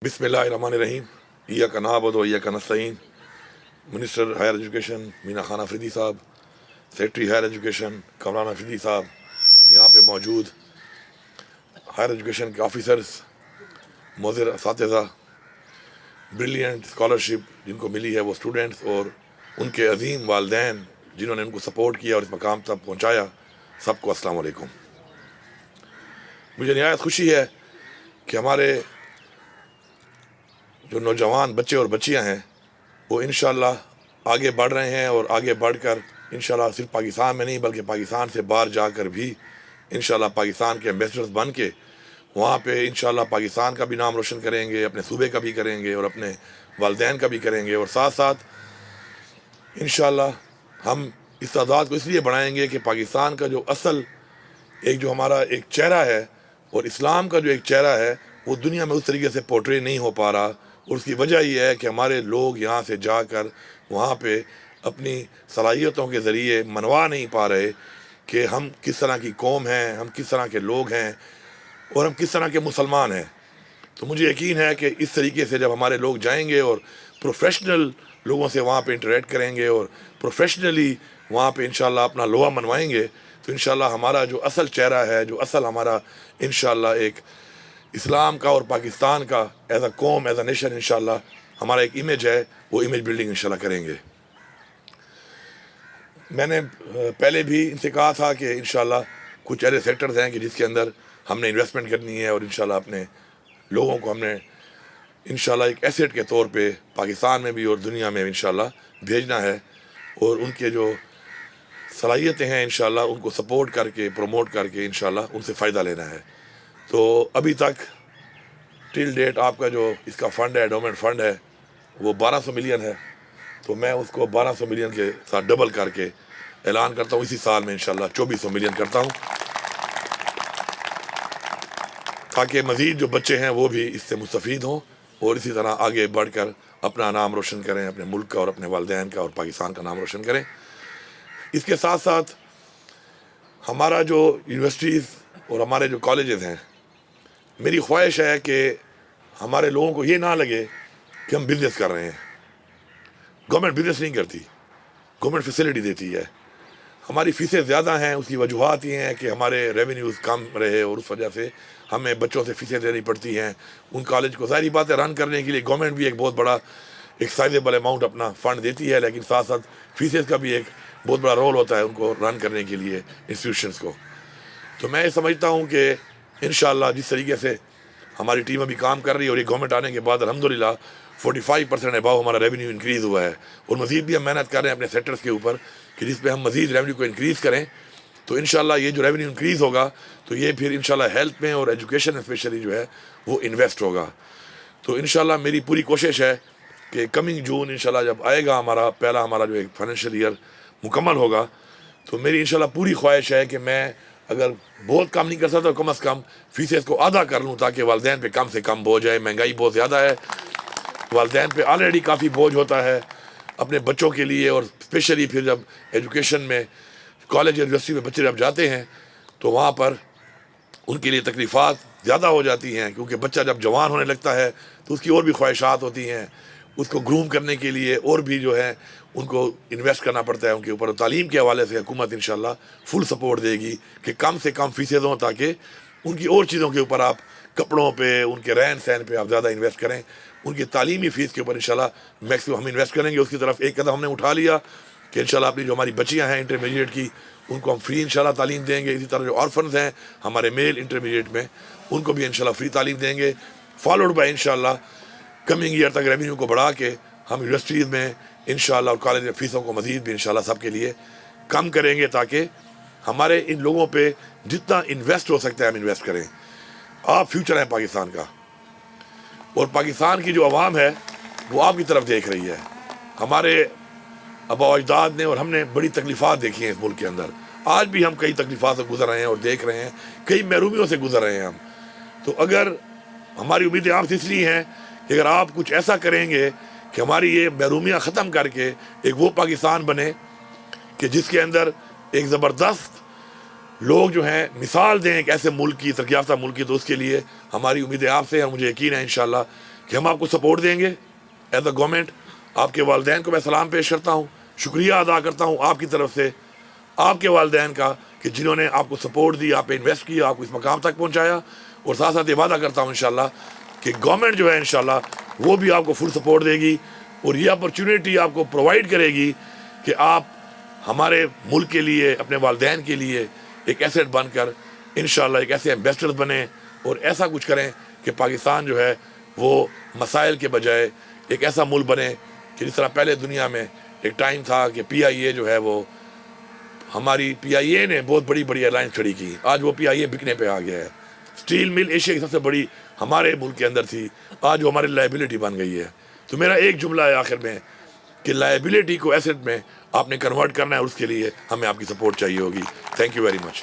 बिस्मिल्लाहिर्रहमानिर्रहीम। इय्याका नअबुदु व इय्याका नस्तईन। Minister higher education Meena Khan Afridi साहब, secretary higher education Kamran Afridi साहब, यहाँ पे मौजूद हायर एजुकेशन के ऑफिसर्स, मोज़र असातिज़ा, ब्रिलियंट स्कॉलरशिप जिनको मिली है वो स्टूडेंट्स और उनके अजीम वालदैन जिन्होंने उनको सपोर्ट किया और इस मकाम तक पहुँचाया, सबको अस्सलाम वालेकुम। मुझे निहायत खुशी है कि हमारे जो नौजवान बच्चे और बच्चियां हैं वो इंशाअल्लाह आगे बढ़ रहे हैं और आगे बढ़कर इंशाअल्लाह सिर्फ पाकिस्तान में नहीं बल्कि पाकिस्तान से बाहर जाकर भी इंशाअल्लाह पाकिस्तान के एम्बेसडर्स बन के वहाँ पे इंशाअल्लाह पाकिस्तान का भी नाम रोशन करेंगे, अपने सूबे का भी करेंगे और अपने वालिदैन का भी करेंगे। और साथ साथ इंशाअल्लाह हम इस तादाद को इसलिए बढ़ाएंगे कि पाकिस्तान का जो असल एक जो हमारा एक चेहरा है और इस्लाम का जो एक चेहरा है वो दुनिया में उस तरीके से पोर्ट्रे नहीं हो पा रहा। और उसकी वजह ये है कि हमारे लोग यहाँ से जाकर वहाँ पे अपनी सलाहियतों के ज़रिए मनवा नहीं पा रहे कि हम किस तरह की कौम हैं, हम किस तरह के लोग हैं और हम किस तरह के मुसलमान हैं। तो मुझे यकीन है कि इस तरीके से जब हमारे लोग जाएंगे और प्रोफेशनल लोगों से वहाँ पे इंटरेक्ट करेंगे और प्रोफेशनली वहाँ पे इंशाल्लाह अपना लोहा मनवाएंगे तो इंशाल्लाह हमारा जो असल चेहरा है, जो असल हमारा इंशाल्लाह एक इस्लाम का और पाकिस्तान का एज अ कौम, एज अ नेशन इंशाल्लाह हमारा एक इमेज है, वो इमेज बिल्डिंग इंशाल्लाह करेंगे। मैंने पहले भी इनसे कहा था कि इंशाल्लाह कुछ ऐसे सेक्टर्स हैं कि जिसके अंदर हमने इन्वेस्टमेंट करनी है और इंशाल्लाह अपने लोगों को हमने इंशाल्लाह एक एसेट के तौर पे पाकिस्तान में भी और दुनिया में इंशाल्लाह भेजना है और उनके जो सलाहियतें हैं इंशाल्लाह उनको सपोर्ट करके प्रमोट करके इंशाल्लाह उनसे फ़ायदा लेना है। तो अभी तक टिल डेट आपका जो इसका फ़ंड है, एंडोमेंट फ़ंड है, वो 1200 मिलियन है। तो मैं उसको 1200 मिलियन के साथ डबल करके ऐलान करता हूँ, इसी साल में इंशाल्लाह 2400 मिलियन करता हूँ ताकि मज़ीद जो बच्चे हैं वो भी इससे मुस्तफ़ीद हों और इसी तरह आगे बढ़कर अपना नाम रोशन करें, अपने मुल्क का और अपने वालिदैन का और पाकिस्तान का नाम रोशन करें। इसके साथ साथ हमारा जो यूनिवर्सिटीज़ और हमारे जो कॉलेजेस हैं, मेरी ख्वाहिश है कि हमारे लोगों को ये ना लगे कि हम बिज़नेस कर रहे हैं। गवर्नमेंट बिज़नेस नहीं करती, गवर्नमेंट फैसिलिटी देती है। हमारी फ़ीसें ज़्यादा हैं, उसकी वजूहत ये हैं कि हमारे रेवेन्यूज़ कम रहे और उस वजह से हमें बच्चों से फ़ीसें देनी पड़ती हैं। उन कॉलेज को ज़ाहिर बात है रन करने के लिए गवर्नमेंट भी एक बहुत बड़ा एक साइजेबल अमाउंट अपना फ़ंड देती है, लेकिन साथ साथ फ़ीसेस का भी एक बहुत बड़ा रोल होता है उनको रन करने के लिए इंस्टीट्यूशंस को। तो मैं समझता हूँ कि इंशाअल्लाह जिस तरीके से हमारी टीम अभी काम कर रही है और ये गवर्नमेंट आने के बाद अल्हम्दुलिल्लाह 45% अबाव हमारा रेवेन्यू इंक्रीज़ हुआ है और मज़ीद भी हम मेहनत कर रहे हैं अपने सेक्टर्स के ऊपर कि जिस पे हम मज़ीद रेवेन्यू को इंक्रीज़ करें। तो इंशाअल्लाह ये जो रेवेन्यू इंक्रीज़ होगा तो ये फिर इंशाअल्लाह हेल्थ में और एजुकेशन स्पेशली जो है वो इन्वेस्ट होगा। तो इंशाअल्लाह मेरी पूरी कोशिश है कि कमिंग जून इंशाअल्लाह जब आएगा हमारा जो एक फाइनेंशियल ईयर मुकम्मल होगा तो मेरी इंशाअल्लाह पूरी ख्वाहिश है कि मैं अगर बहुत कम नहीं कर सकता तो कम अज़ कम फ़ीसेस को आधा कर लूँ ताकि वालिदैन पे कम से कम बोझ है। महंगाई बहुत ज़्यादा है, वालिदैन पे ऑलरेडी काफ़ी बोझ होता है अपने बच्चों के लिए और स्पेशली फिर जब एजुकेशन में कॉलेज यूनिवर्सिटी में बच्चे जब जाते हैं तो वहाँ पर उनके लिए तकलीफ़ात ज़्यादा हो जाती हैं क्योंकि बच्चा जब जवान होने लगता है तो उसकी और भी ख्वाहिशात होती हैं, उसको ग्रूम करने के लिए और भी जो है उनको इन्वेस्ट करना पड़ता है उनके ऊपर। तालीम के हवाले से हुकूमत इंशाल्लाह फुल सपोर्ट देगी कि कम से कम फ़ीसें हों ताकि उनकी और चीज़ों के ऊपर आप कपड़ों पे, उनके रहन सहन पे आप ज़्यादा इन्वेस्ट करें। उनकी तालीमी फ़ीस के ऊपर इंशाल्लाह मैक्सिमम हम इन्वेस्ट करेंगे। उसकी तरफ एक कदम हमने उठा लिया कि इंशाल्लाह अपनी जो हमारी बच्चियाँ हैं इंटरमीडिएट की उनको हम फ्री इंशाल्लाह तालीम देंगे। इसी तरह जो ऑर्फन्स हैं हमारे मेल इंटरमीडिएट में उनको भी इंशाल्लाह फ्री तालीम देंगे। फॉलोड बाय इंशाल्लाह कमिंग ईयर तक रेवेन्यू को बढ़ा के हम यूनिवर्सिटीज़ में इंशाल्लाह और कॉलेज में फ़ीसों को मज़ीद भी इंशाल्लाह सबके लिए कम करेंगे ताकि हमारे इन लोगों पे जितना इन्वेस्ट हो सकता है हम इन्वेस्ट करें। आप फ्यूचर हैं पाकिस्तान का और पाकिस्तान की जो आवाम है वो आपकी तरफ देख रही है। हमारे आबा अजदाद ने और हमने बड़ी तकलीफ़ात देखी हैं इस मुल्क के अंदर, आज भी हम कई तकलीफ़ात से गुजर रहे हैं और देख रहे हैं, कई महरूमियों से गुजर रहे हैं हम। तो अगर हमारी उम्मीदें आपसे इसलिए हैं कि अगर आप कुछ ऐसा करेंगे कि हमारी ये महरूमियाँ ख़त्म करके एक वो पाकिस्तान बने कि जिसके अंदर एक ज़बरदस्त लोग जो हैं मिसाल दें एक ऐसे मुल्क की, तरक्की याफ्ता मुल्क की, तो उसके लिए हमारी उम्मीदें आपसे हैं। मुझे यकीन है इंशाअल्लाह کہ ہم آپ کو سپورٹ دیں گے ایز اے گورنمنٹ. آپ کے والدین کو میں سلام پیش کرتا ہوں, شکریہ ادا کرتا ہوں آپ کی طرف سے, آپ کے والدین کا, کہ جنہوں نے آپ کو سپورٹ دی, آپ پہ انویسٹ کیا, آپ کو اس مقام تک پہنچایا. اور ساتھ ساتھ یہ وعدہ کرتا ہوں انشاءاللہ کہ گورنمنٹ جو ہے انشاءاللہ وہ بھی آپ کو فل سپورٹ دے گی, اور یہ اپرچونیٹی آپ کو پرووائڈ کرے گی کہ آپ ہمارے ملک کے لیے, اپنے والدین کے لیے ایک ایسیٹ بن کر انشاءاللہ ایک ایسے ایمبیسڈر بنیں, اور ایسا کچھ کریں کہ پاکستان جو ہے وہ مسائل کے بجائے ایک ایسا ملک بنے کہ جس طرح پہلے دنیا میں ایک ٹائم تھا کہ پی آئی اے جو ہے وہ, ہماری پی آئی اے نے بہت بڑی بڑی ایئرلائنس کھڑی کی, آج وہ پی آئی اے بکنے پہ آ گیا ہے. اسٹیل مل ایشیا کی سب سے بڑی ہمارے ملک کے اندر تھی, آج وہ ہماری لائبلٹی بن گئی ہے. تو میرا ایک جملہ ہے آخر میں کہ لائبلٹی کو ایسٹ میں آپ نے کنورٹ کرنا ہے, اور اس کے لیے ہمیں آپ کی سپورٹ چاہیے ہوگی. Thank you very much.